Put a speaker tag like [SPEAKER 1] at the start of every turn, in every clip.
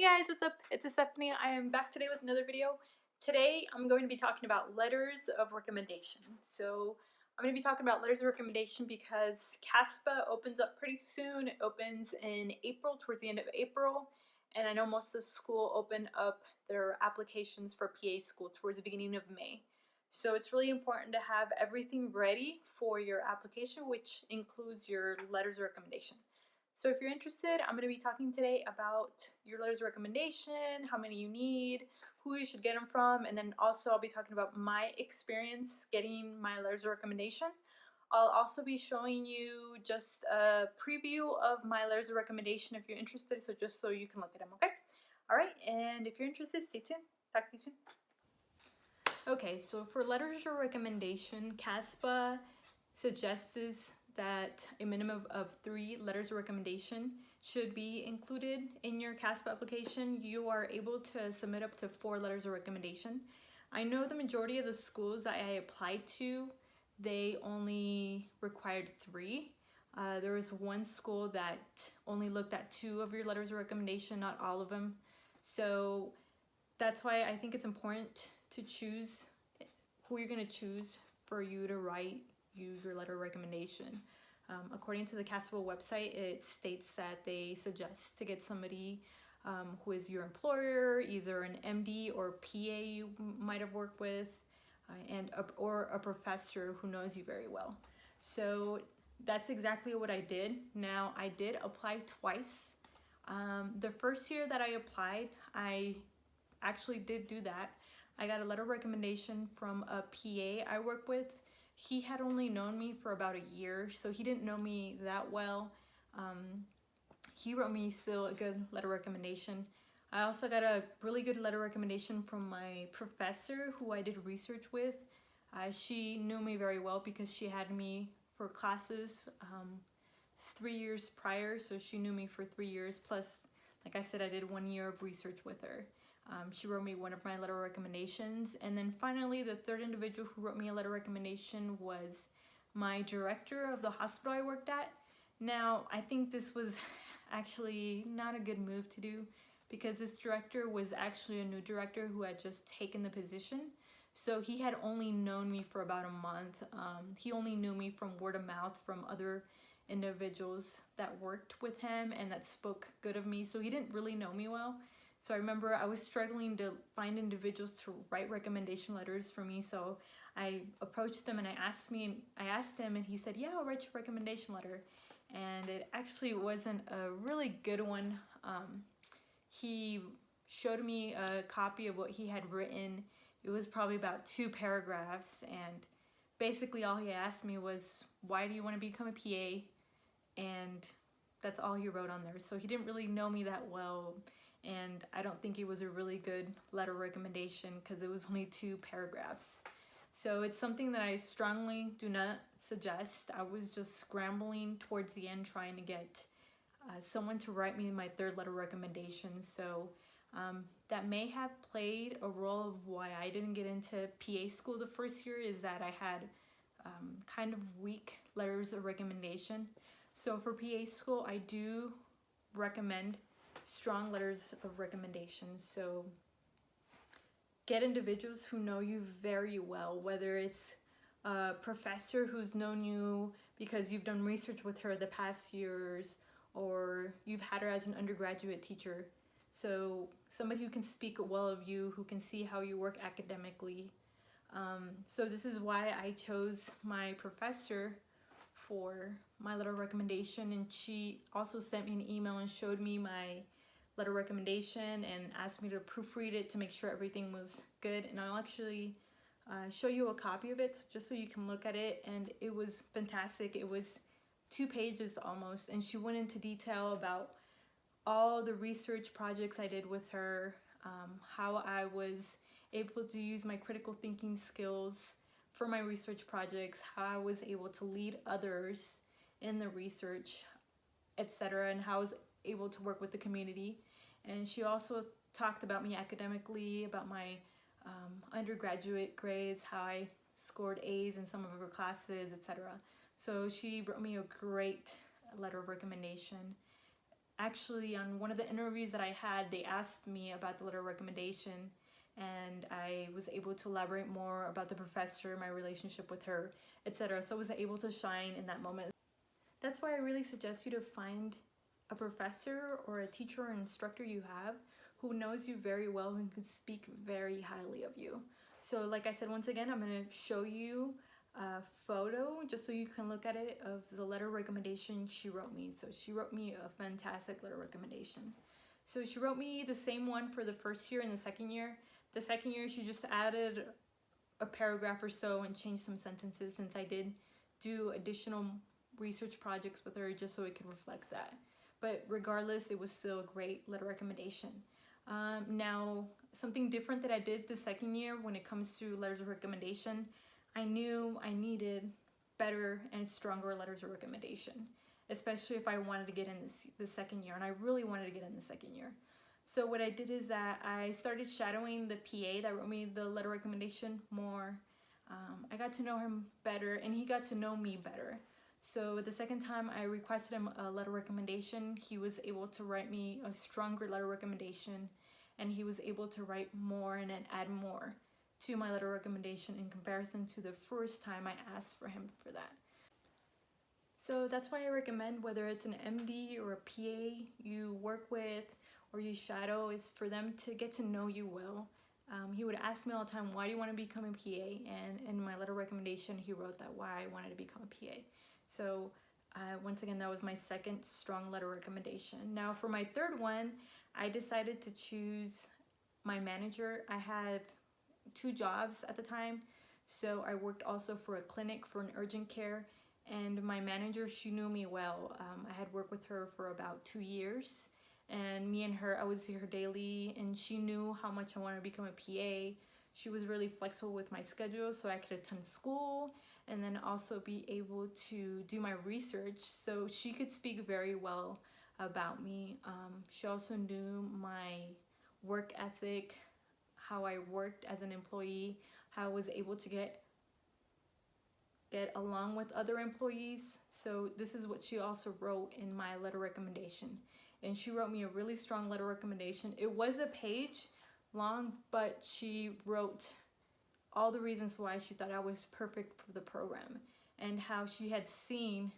[SPEAKER 1] guys, what's up? It's Stephanie. I am back today with another video. Today I'm going to be talking about letters of recommendation. So I'm going to be talking about letters of recommendation because CASPA opens up pretty soon. It opens in April, towards the end of April. And I know most of school open up their applications for PA school towards the beginning of May. So it's really important to have everything ready for your application, which includes your letters of recommendation. So if you're interested, I'm going to be talking today about your letters of recommendation, how many you need, who you should get them from, and then also I'll be talking about my experience getting my letters of recommendation. I'll also be showing you just a preview of my letters of recommendation if you're interested, so just so you can look at them, okay? Alright, and if you're interested, stay tuned. Talk to you soon. Okay, so for letters of recommendation, CASPA suggests that a minimum of 3 letters of recommendation should be included in your CASPA application. You are able to submit up to 4 letters of recommendation. I know the majority of the schools that I applied to, they only required 3. There was one school that only looked at 2 of your letters of recommendation, not all of them. So that's why I think it's important to choose who you're going to choose for you to use your letter of recommendation. According to the CASPA website, it states that they suggest to get somebody who is your employer, either an MD or PA you might have worked with, or a professor who knows you very well. So that's exactly what I did. Now, I did apply twice. The first year that I applied, I actually did do that. I got a letter of recommendation from a PA I work with. He had only known me for about a year, so he didn't know me that well. He wrote me still a good letter of recommendation. I also got a really good letter of recommendation from my professor who I did research with. She knew me very well because she had me for classes 3 years prior, so she knew me for 3 years. Plus, like I said, I did 1 year of research with her. She wrote me one of my letter of recommendations. And then finally, the third individual who wrote me a letter of recommendation was my director of the hospital I worked at. Now, I think this was actually not a good move to do because this director was actually a new director who had just taken the position. So he had only known me for about a month. He only knew me from word of mouth from other individuals that worked with him and that spoke good of me. So he didn't really know me well. So I remember I was struggling to find individuals to write recommendation letters for me. So I approached him and I asked him and he said, yeah, I'll write you a recommendation letter. And it actually wasn't a really good one. He showed me a copy of what he had written. It was probably about 2 paragraphs. And basically all he asked me was, why do you want to become a PA? And that's all he wrote on there. So he didn't really know me that well. And I don't think it was a really good letter recommendation because it was only 2 paragraphs. So it's something that I strongly do not suggest. I was just scrambling towards the end trying to get someone to write me my 3rd letter recommendation. So that may have played a role of why I didn't get into PA school the first year, is that I had kind of weak letters of recommendation. So for PA school, I do recommend strong letters of recommendation. So get individuals who know you very well, whether it's a professor who's known you because you've done research with her the past years, or you've had her as an undergraduate teacher. So somebody who can speak well of you, who can see how you work academically. So this is why I chose my professor for my letter of recommendation, and she also sent me an email and showed me my letter recommendation and asked me to proofread it to make sure everything was good. And I'll actually show you a copy of it just so you can look at it. And it was fantastic. It was 2 pages almost, and she went into detail about all the research projects I did with her, how I was able to use my critical thinking skills for my research projects, how I was able to lead others in the research, etc., and how I was able to work with the community. And she also talked about me academically, about my undergraduate grades, how I scored A's in some of her classes, etc. So she wrote me a great letter of recommendation. actually on one of the interviews that I had, they asked me about the letter of recommendation, and I was able to elaborate more about the professor, my relationship with her, etc. So I was able to shine in that moment. That's why I really suggest you to find a professor or a teacher or instructor you have who knows you very well and can speak very highly of you. So like I said, once again, I'm going to show you a photo just so you can look at it of the letter of recommendation she wrote me. So she wrote me a fantastic letter of recommendation. So she wrote me the same one for the first year and the second year. The second year she just added a paragraph or so and changed some sentences, since I did do additional research projects with her just so it could reflect that. But regardless, it was still a great letter recommendation. Now, something different that I did the second year when it comes to letters of recommendation, I knew I needed better and stronger letters of recommendation, especially if I wanted to get in the second year, and I really wanted to get in the second year. So what I did is that I started shadowing the PA that wrote me the letter of recommendation more. I got to know him better, and he got to know me better. So the second time I requested him a letter recommendation, he was able to write me a stronger letter recommendation, and he was able to write more and then add more to my letter recommendation in comparison to the first time I asked for him for that. So that's why I recommend, whether it's an MD or a PA you work with or you shadow, is for them to get to know you well. He would ask me all the time, why do you want to become a PA? And in my letter recommendation, he wrote that why I wanted to become a PA. So once again, that was my second strong letter recommendation. Now for my third one, I decided to choose my manager. I had 2 jobs at the time. So I worked also for a clinic for an urgent care, and my manager, she knew me well. I had worked with her for about 2 years, and me and her, I would see her daily, and she knew how much I wanted to become a PA. She was really flexible with my schedule, so I could attend school and then also be able to do my research. So she could speak very well about me. She also knew my work ethic, how I worked as an employee, how I was able to get along with other employees. So this is what she also wrote in my letter recommendation. And she wrote me a really strong letter recommendation. It was a page long, but she wrote all the reasons why she thought I was perfect for the program, and how she had seen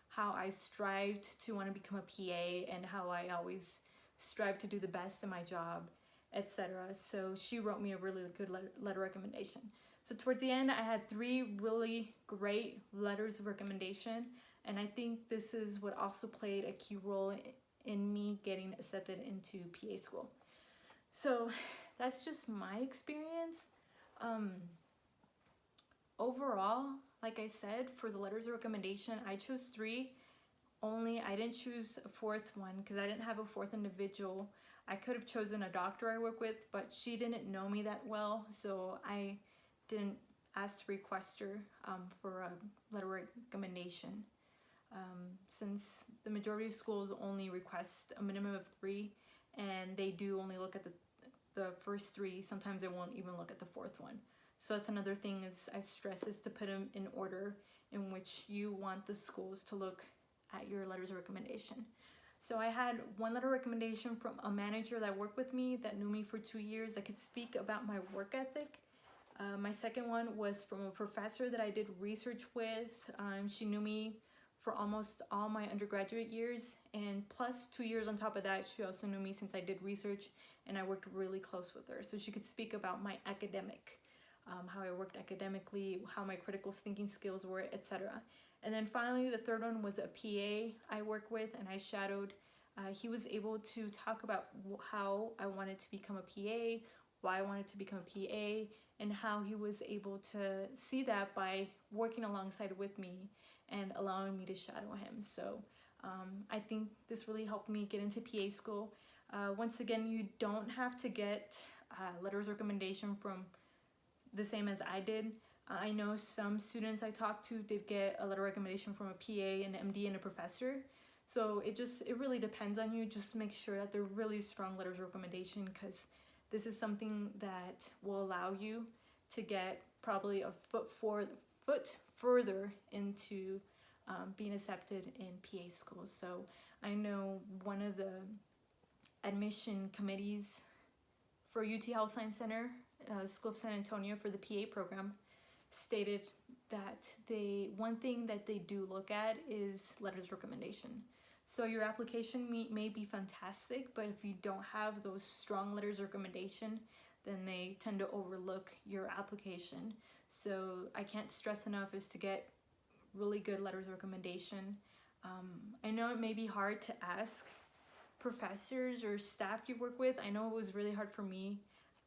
[SPEAKER 1] how I strived to want to become a PA, and how I always strive to do the best in my job, etc. So she wrote me a really good letter recommendation. So towards the end, I had 3 really great letters of recommendation, and I think this is what also played a key role in me getting accepted into PA school. So that's just my experience. Overall, like I said, for the letters of recommendation, I chose 3 only. I didn't choose a 4th one because I didn't have a 4th individual. I could have chosen a doctor I work with, but she didn't know me that well, so I didn't ask to request her for a letter recommendation. Since the majority of schools only request a minimum of 3, and they do only look at the first 3, sometimes they won't even look at the 4th one. So that's another thing is I stress is to put them in order in which you want the schools to look at your letters of recommendation. So I had 1 letter recommendation from a manager that worked with me, that knew me for 2 years, that could speak about my work ethic. My second one was from a professor that I did research with. She knew me for almost all my undergraduate years, and plus 2 years on top of that, she also knew me since I did research, and I worked really close with her. So she could speak about my academic, how I worked academically, how my critical thinking skills were, etc. And then finally, the third one was a PA I work with and I shadowed. He was able to talk about how I wanted to become a PA, why I wanted to become a PA, and how he was able to see that by working alongside with me and allowing me to shadow him. So I think this really helped me get into PA school. Once again, you don't have to get letters of recommendation from the same as I did. I know some students I talked to did get a letter of recommendation from a PA, an MD, and a professor. So it really depends on you. Just make sure that they're really strong letters of recommendation, because this is something that will allow you to get probably a foot further into being accepted in PA school. So I know one of the admission committees for UT Health Science Center, School of San Antonio, for the PA program stated that one thing that they do look at is letters of recommendation. So your application may be fantastic, but if you don't have those strong letters of recommendation, then they tend to overlook your application. So I can't stress enough is to get really good letters of recommendation. I know it may be hard to ask professors or staff you work with. I know it was really hard for me.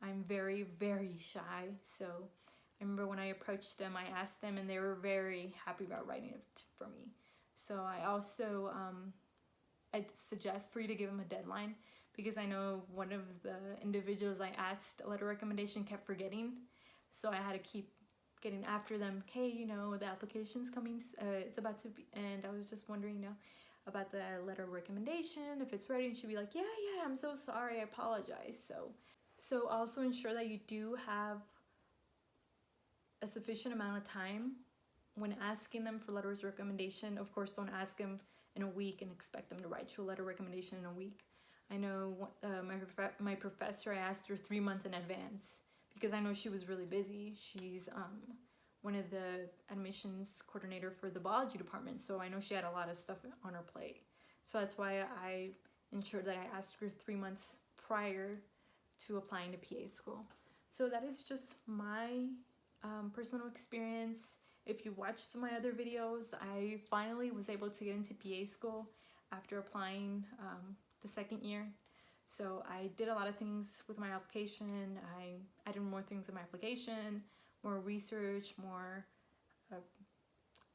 [SPEAKER 1] I'm very, very shy. So I remember when I approached them, I asked them and they were very happy about writing it for me. So I also, I'd suggest for you to give them a deadline, because I know one of the individuals I asked a letter of recommendation kept forgetting. So I had to keep getting after them. Hey, you know, the application's coming, it's about to be, and I was just wondering, you know, about the letter of recommendation, if it's ready, and she'd be like, yeah, I'm so sorry, I apologize. So also ensure that you do have a sufficient amount of time when asking them for letters of recommendation. Of course, don't ask them in a week and expect them to write you a letter of recommendation in a week. I know my professor, I asked her 3 months in advance because I know she was really busy. She's one of the admissions coordinator for the biology department, so I know she had a lot of stuff on her plate. So that's why I ensured that I asked her 3 months prior to applying to PA school. So that is just my personal experience. If you watched my other videos, I finally was able to get into PA school after applying the second year. So I did a lot of things with my application. I added more things in my application, more research, more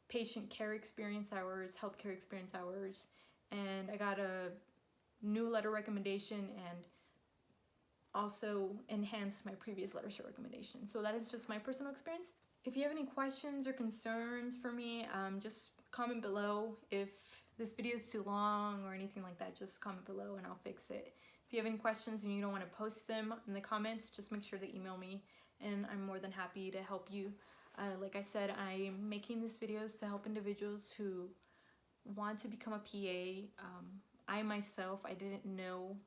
[SPEAKER 1] patient care experience hours, healthcare experience hours, and I got a new letter recommendation and also enhanced my previous letters of recommendation. So that is just my personal experience. If you have any questions or concerns for me, just comment below. If this video is too long or anything like that, just comment below and I'll fix it. If you have any questions and you don't want to post them in the comments, just make sure to email me and I'm more than happy to help you. Like I said, I'm making these videos to help individuals who want to become a PA. I myself, I didn't know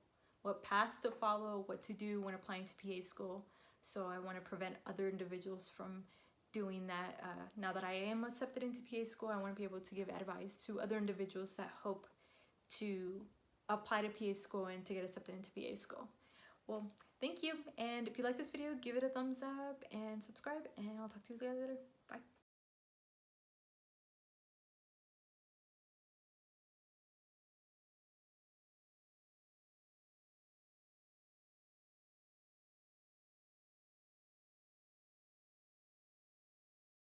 [SPEAKER 1] what path to follow, what to do when applying to PA school. So I want to prevent other individuals from doing that. Now that I am accepted into PA school, I want to be able to give advice to other individuals that hope to apply to PA school and to get accepted into PA school. Well, thank you, and if you like this video, give it a thumbs up and subscribe, and I'll talk to you guys later.